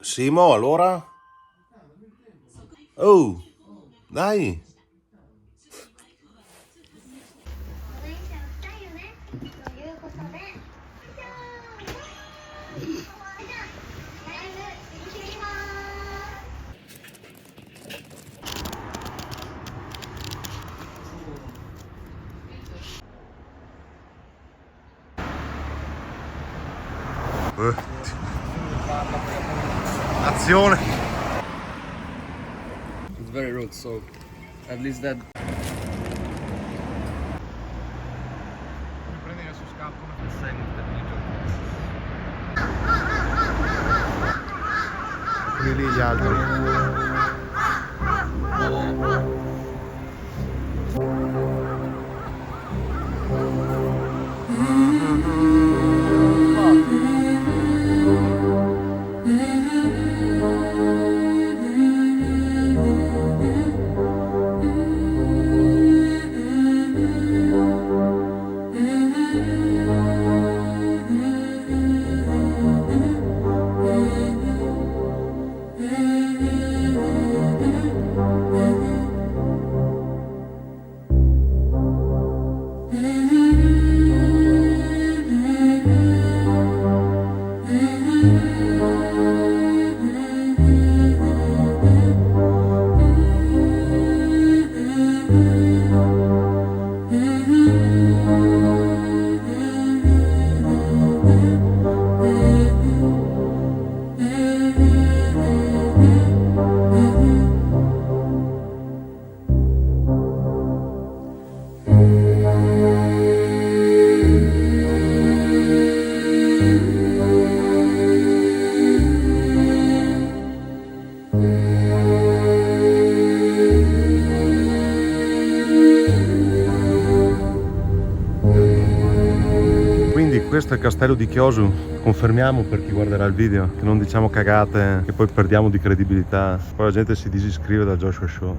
Simo, allora? Oh, dai. Azione. It's very rude, so at least that. Quelli lì gli altri. Quindi questo è il castello di Chiosu, confermiamo per chi guarderà il video, che non diciamo cagate che poi perdiamo di credibilità, poi la gente si disiscrive dal Joshua Show.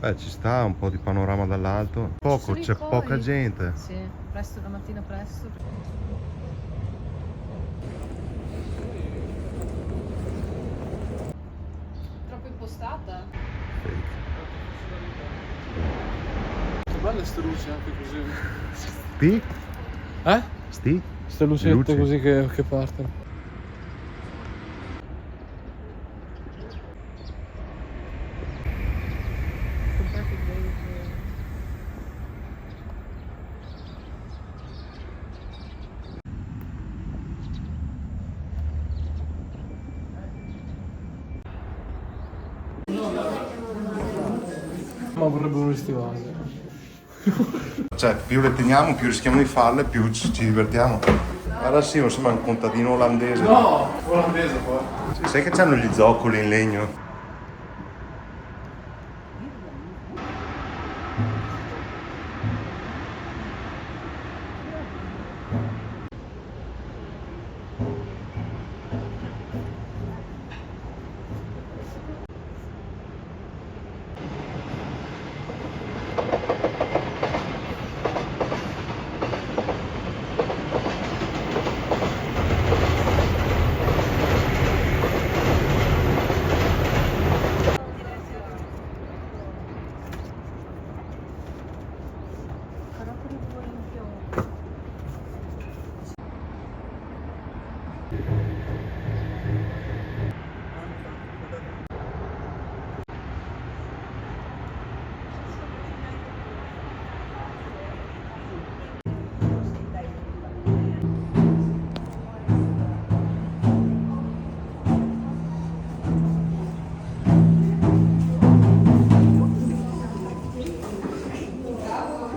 Beh, ci sta un po' di panorama dall'alto. Poco, c'è poca gente. Sì, presto la mattina presto. Troppo impostata? Belle ste luci anche così. Sti? Eh? Sti? Ste lucette Luci. così che partono. Ma vorrebbe uno stivali. Cioè, più le teniamo, più rischiamo di farle, più ci divertiamo. Guarda sì, non sembra un contadino olandese. No, olandese qua. Sai che c'hanno gli zoccoli in legno?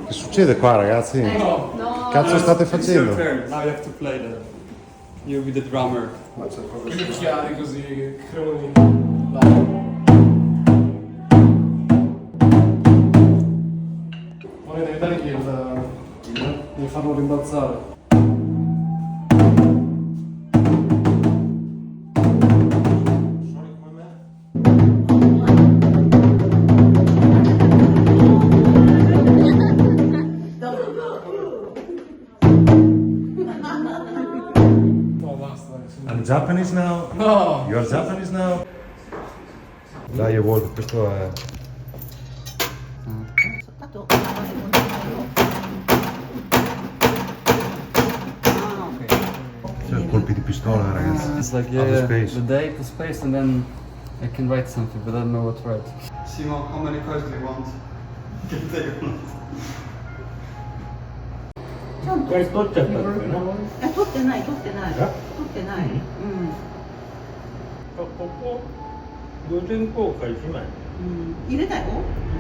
Che succede qua, ragazzi? No. Che cazzo state facendo? Now you have to play that. You'll be the drummer. Chiari così, croni. devi farlo rimbalzare. No, basta. I'm Japanese now. No! You're Japanese now. Dai, Evolve, questo è... Cioè, colpi di pistola, ragazzi. It's like Outer yeah, space. the date, the space, and then I can write something, but I don't know what to write. Simon, how many cards do you want?これ取っちゃったのかな。取ってない。取ってない。ここ午前公開1枚入れたよ。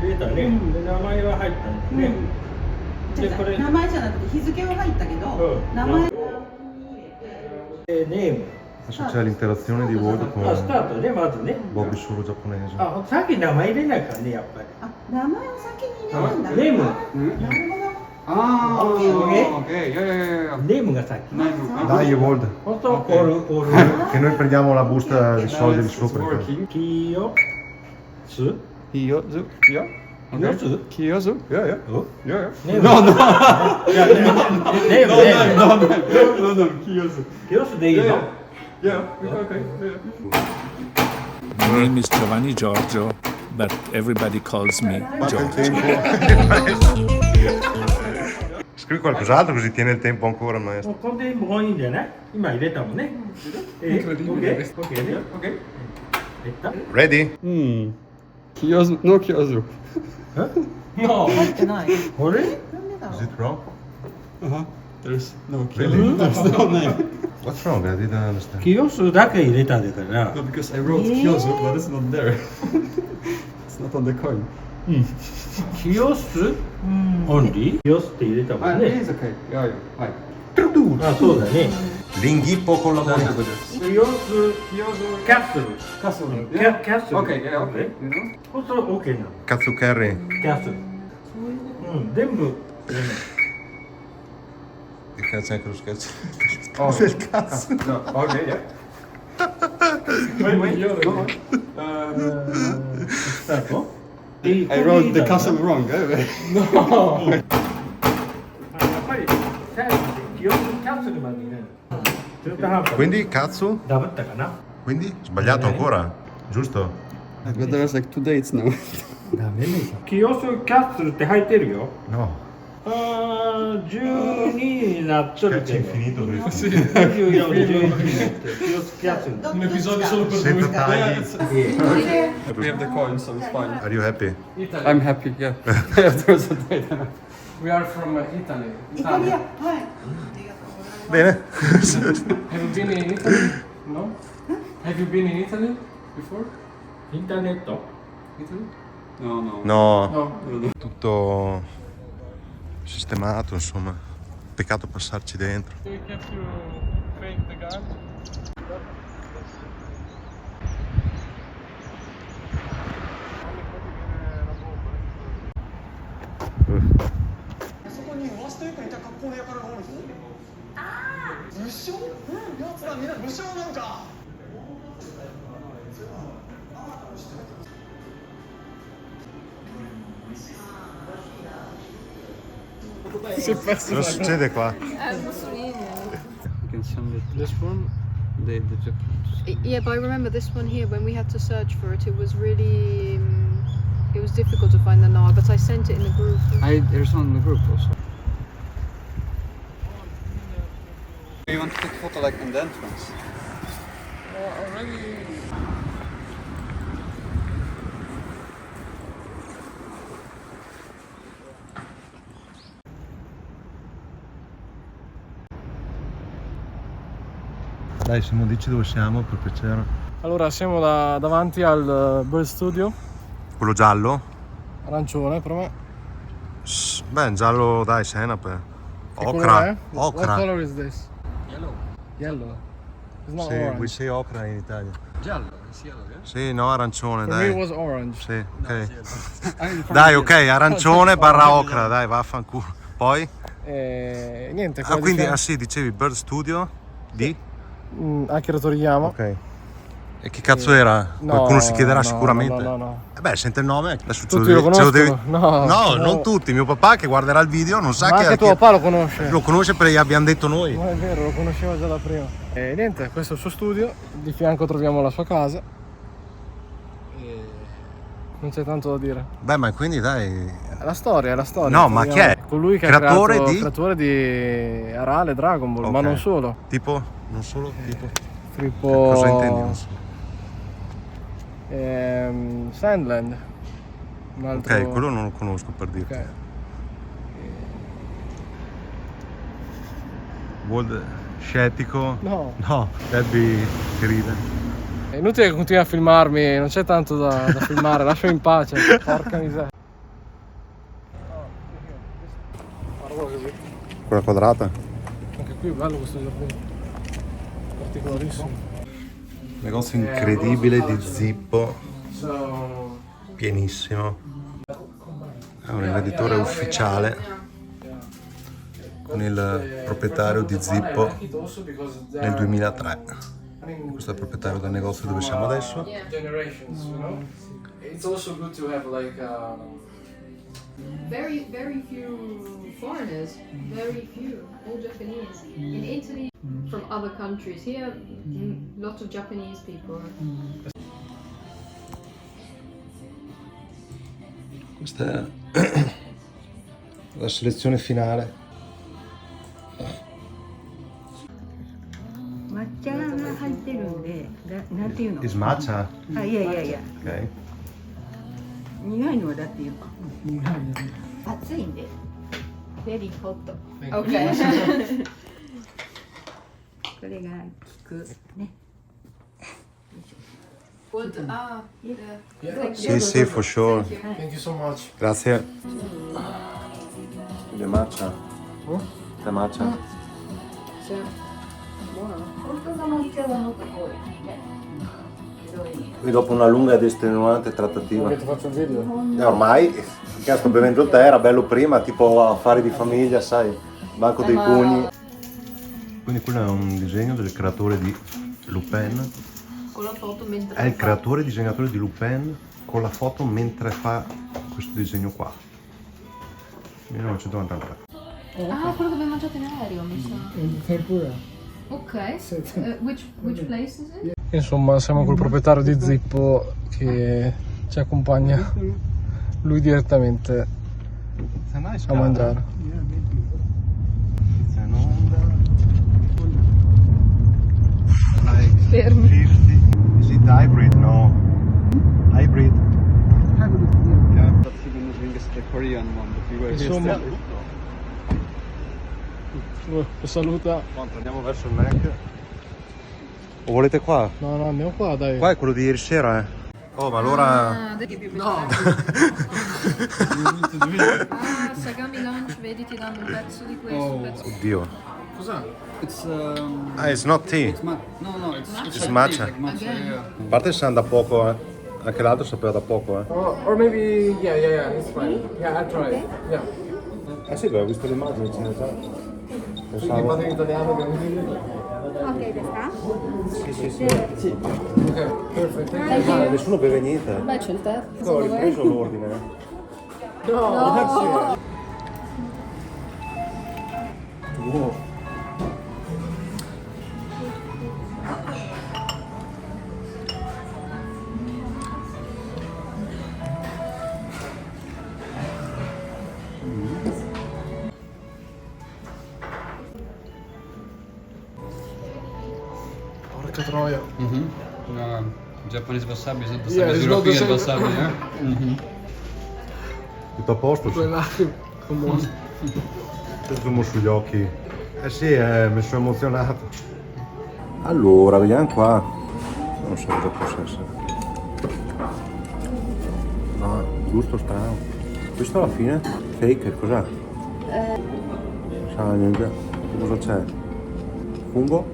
入れたね。で名前は入ったんだね。でこれ名前じゃなくて日付は入ったけど、名前。ネーム。 Adesso c'è l'interazione di Evolve スタ con ートねまずね。 Bobby solo giapponese. あさっき名前入れないからねやっぱり。名前を先に入れるんだ。ネーム。なるほど。 Ah, Okay. okay, yeah. ネームが先。 Dai, Evolve. ほんとオール。 Che noi prendiamo la busta di soldi di sopra. Kiyosu. Kiyosu, yeah. Kiyosu. Kiyosu, yeah. Oh? Yeah. No. いやネーム。No, Kiyosu. Kiyosu でいいの？ Yeah, okay. My name is Giovanni Giorgio, but everybody calls me Giorgio. Scrivi qualcos'altro così tiene il tempo ancora, maestro. これでもういいんじゃない？今入れたもんね。Incredibile. OK ね。 Okay. 入った？ Ready? Kiyosu, no Kiyosu. No! 入ってない。これ？なんでだろ Is う。 it wrong? There's no Really? There's no name. What's wrong? I didn't understand. キヨスだけ入れたんだから。 No, because I wrote Kiyosu, but it's not there. It's not on the coin. キヨス？オンリー？キヨスって入れたもんね。 It's okay. Yeah. Hi. あ、そうだね。 L'inghippo con la moneta. キヨス、キャッスル。 Castle. キャッスル。 Okay, yeah, okay. You know? ほんと OK なの。 Cazzo Curry. キャッスル。全部入れない。 Che cazzo è anche lo scherzo? Oh, Del cazzo. No, okay, yeah. Wait, Go on. スタート I wrote the castle wrong. Eh? やっぱり最後にキヨスキャッスルまで入れる。中途半端。 Quindi cazzo? ダブったかな Quindi? Sbagliato ancora? Giusto? But there's like 2 dates now. ダメね。キヨスキャッスルって入ってるよ。 No. 12になっとる Scherzo けど。 infinito questo. 24、12になってる。キヨスキャッスル。 Un episodio solo per Senza lui. tagli. We have the coin, so it's fine. Are you happy? Italy. I'm happy, yeah. There's a date. We are from Italy. イタリア。 Italia. はい。 Bene. Have you been in Italy? No? Have you been in Italy before? インターネット Italy? No. No, No. tutto sistemato, insomma. Peccato passarci dentro. We have to fake the gun. Cosa succede qua? You can send it. This one? The jacket. Yeah, but I remember this one here when we had to search for it. It was really, it was difficult to find the NAR, but I sent it in the group. There's one in the group also. You want to take photo like in the entrance? Already. Dai, Simo, dici dove siamo, per piacere. Allora, siamo davanti al Bird Studio. Quello giallo? Arancione per me. Beh, giallo, dai, senape. Che colore Ocra. è? What Ocra. color is this? Yellow. Yellow. It's not Sì, we orange. say ocra in Italia. Giallo. Sì, no, arancione, For me it dai. was orange. Sì, ok. Dai, ok, arancione barra ocra, dai, vaffanculo. Poi? E niente, Ah, quindi, sì, dicevi Bird Studio di? Akira Toriyama. Ok. E chi cazzo era? Qualcuno si chiederà sicuramente. No. Beh, sente il nome, adesso Tutti lo conoscono? No, No. non tutti. Mio papà che guarderà il video non sa Ma che anche tuo papà lo conosce. lo conosce perché gli abbiamo detto noi. No, è vero, lo conoscevo già da prima. E niente, questo è il suo studio, di fianco troviamo la sua casa. E non c'è tanto da dire. Beh, ma quindi dai. È la storia. No, ma chi è? Colui che Creatore ha creato, di? creatore di Arale, Dragon Ball, ma Ok. non solo. Tipo? Non solo? Tipo? Tipo Cosa intendi? Non so. Sandland. Un altro... Ok, quello non lo conosco per dirti. Ok. World scettico? No. No, Debbie che ride. È inutile che continui a filmarmi, non c'è tanto da filmare, lasciami in pace, porca miseria. Quella quadrata? Anche qui è bello questo giardino, particolarissimo. Negozio incredibile di zippo, So, pienissimo. È un rivenditore ufficiale con il proprietario di Zippo nel 2003. Questo è il proprietario del negozio dove siamo adesso. Generations, you know? It's also good to have like Very few foreigners, very few, all Japanese. In Italy, from other countries. Here, lots of Japanese people. Questa è la selezione finale. 抹茶が入ってるんで、なんていうの？ Is matcha? あ、いや。 Ok. 苦いのはだっていうか。熱いんで。Very hot。 Okay. これが効くね。 Would, yeah. Sì, sì, for sure. Thank you so much. Grazie. Le matcha? Le matcha? Qui dopo una lunga ed estenuante trattativa. Ti faccio un video? Ormai, che sto bevendo il tè, era bello prima, tipo affari di famiglia, sai, banco dei pugni. Quindi quello è un disegno del creatore di Lupin. Con la foto mentre È il creatore e disegnatore di Lupin con la foto mentre fa questo disegno qua. 1993. Ah, quello che abbiamo mangiato in aereo, mi sa. Tempura. Ok. Which place is it? Insomma, siamo col proprietario di Zippo che ci accompagna lui direttamente a mangiare. Fermi. 50. Is it hybrid? No. Hybrid. But even moving is the Korean one, but we were here Insomma, still. lo saluta. Andiamo verso il Mac. O volete qua? No, andiamo qua, dai. Qua è quello di ieri sera, eh. Oh, ma allora... Ah, Sagami Lunch, vedi ti danno un pezzo di questo, un pezzo. Oddio. Cos'è? It's Ah, it's not tea. it's no, it's It's matcha. like matcha, yeah. A parte se da poco, eh. Anche l'altro sapeva da poco, eh. Or maybe, yeah, it's fine. Yeah, I'll try it. Yeah. Eh sì, ho visto le immagini, ce ne sa. Quindi Pensavo... fate in italiano che mi Ok ですか？ Sì. Ok, perfetto. Ah, nessuno beve niente. Beh, c'è il tè. No, ho ripreso l'ordine. No. Wow. Porca troia. No, Japanese wasabi is not the Yeah, same as it's not the European same. wasabi, yeah? Tutto a posto? Quella famosa. Zoom sugli occhi. Eh sì, mi sono emozionato. Allora, vediamo qua. Non so cosa possa essere. No, gusto strano. Questo alla fine? Fake, cos'è? Non sa niente. Cosa c'è? Fungo?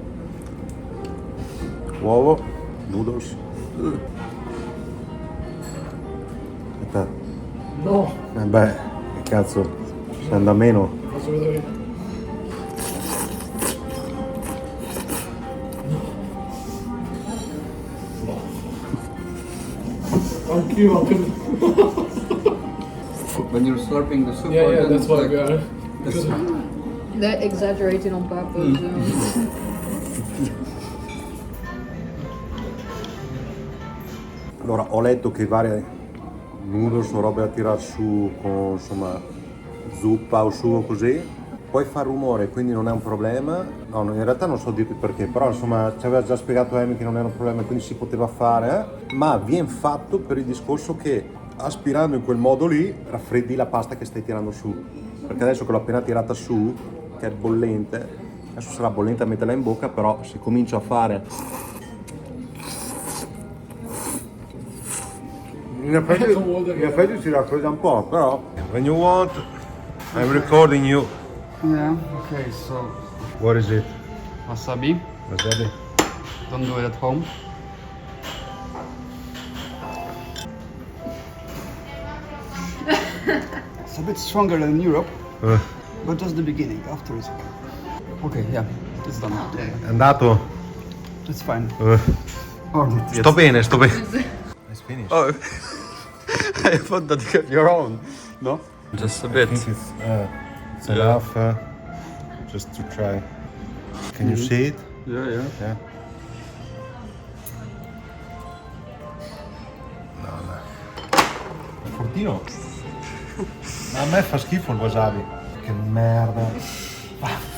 Uovo? Noodles? Aspetta. No, Beh, che cazzo, se anda meno. faccio vedere. Anch'io. When you're slurping the soup, Yeah, or yeah, then that's what like, we are. this- They're exaggerating on purpose. Allora, ho letto che varie noodles o robe da tirar su con, insomma, zuppa o sugo così, poi fa rumore, quindi non è un problema. No, in realtà non so dirti perché, però insomma ci aveva già spiegato Amy che non era un problema, quindi si poteva fare, ma viene fatto per il discorso che aspirando in quel modo lì raffreddi la pasta che stai tirando su. Perché adesso che l'ho appena tirata su, che è bollente, adesso sarà bollente a metterla in bocca, però se comincio a fare... In effetti si raffredda un po', però... When you want, I'm recording you. Yeah, okay, so What is it? wasabi. Wasabi? Don't do it at home. It's a bit stronger than in Europe, but just the beginning. After it's okay. Okay, yeah, it's done. È andato? It's fine. Order it. Sto bene, sto bene. It's finished. Oh, I thought that you have your own. No, just a bit. I think it's enough just to try. Can you see it? Yeah, yeah. Yeah. No, no. È fortino. Ma a me fa schifo il wasabi. Che merda.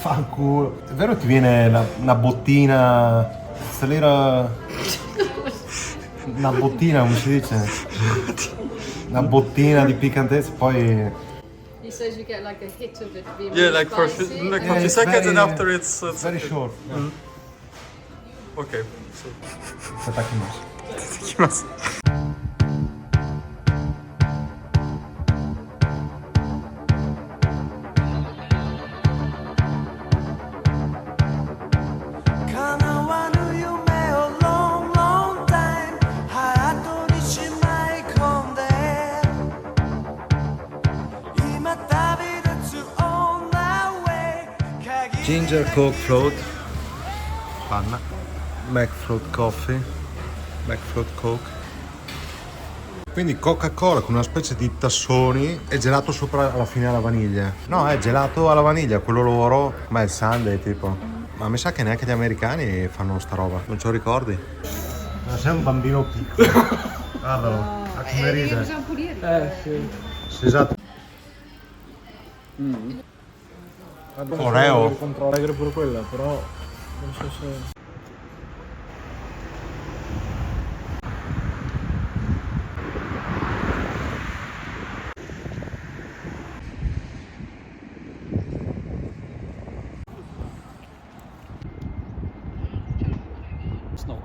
Fanculo. È vero che ti viene una bottina. Salire. Una bottina, come si dice? Una bottina di piccantezza, poi. He says you get like a hit of it being Yeah, really like for spicy. like Yeah, 50 it's seconds, and very- after it's Very short. okay. So, Itadakimasu. Ginger Coke Float, panna, McFloat Coffee, McFloat Coke. Quindi Coca-Cola con una specie di tassoni e gelato sopra alla fine alla vaniglia. No, è gelato alla vaniglia, quello loro, ma è il sundae tipo. Ma mi sa che neanche gli americani fanno sta roba, non ce lo ricordi? Ma sei un bambino piccolo. Guardalo, a come ride. Possiamo pulire. Sì. Sì, esatto. Oreo. Controllo pure quella, però non so se... snow.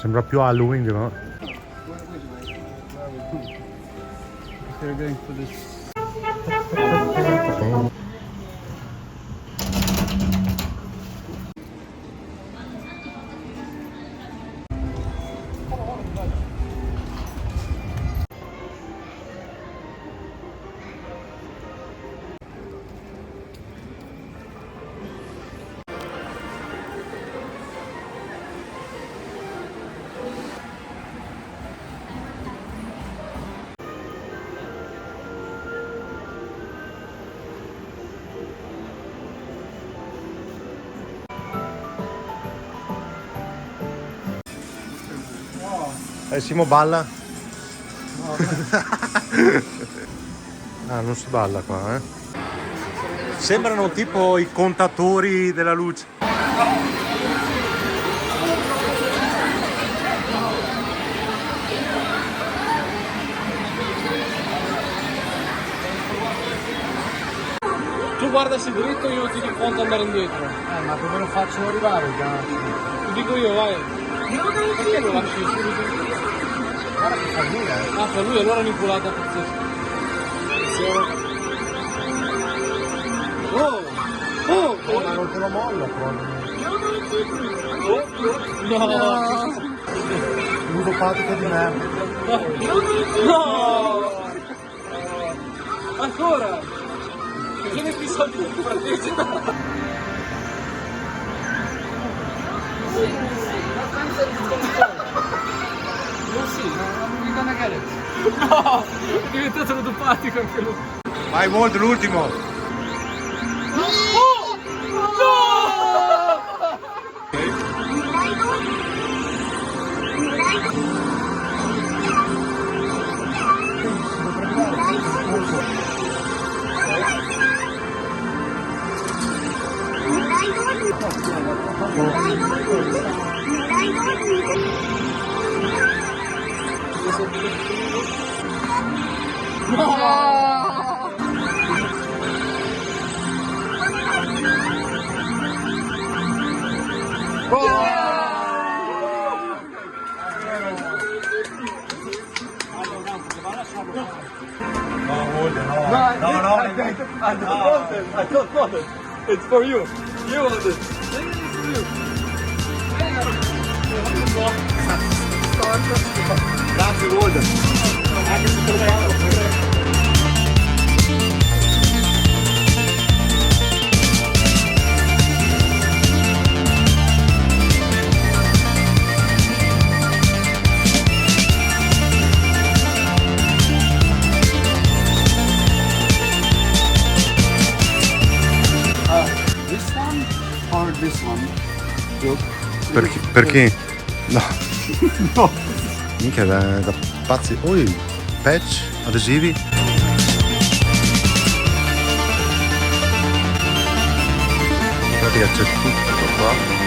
Sembra più Halloween, no? You're going for this. Simo balla? Ah, non si balla qua, eh? Sembrano tipo i contatori della luce. Tu guardaci dritto, io ti dico quanto andare indietro. Ma dove lo faccio arrivare il gancio? Ti dico io, vai. Perché lo lasci subito? Guarda che fa lui, Ah, per lui allora è un'inculata pazzesca. Oh! Oh! Ma non te lo mollo proprio. No! Ludopatico di merda. No! Ancora! Che ne episodio di partita? Non sì, non gonna get it. No! È diventato ludopatico anche lui. Vai Walt, l'ultimo! I don't want it. It's for you. You want it. It's for you. Grazie Walt! This one or this one? Perché? No. No. Minchia, da pazzi. Ui, patch, adesivi. Guardate che c'è tutto qua.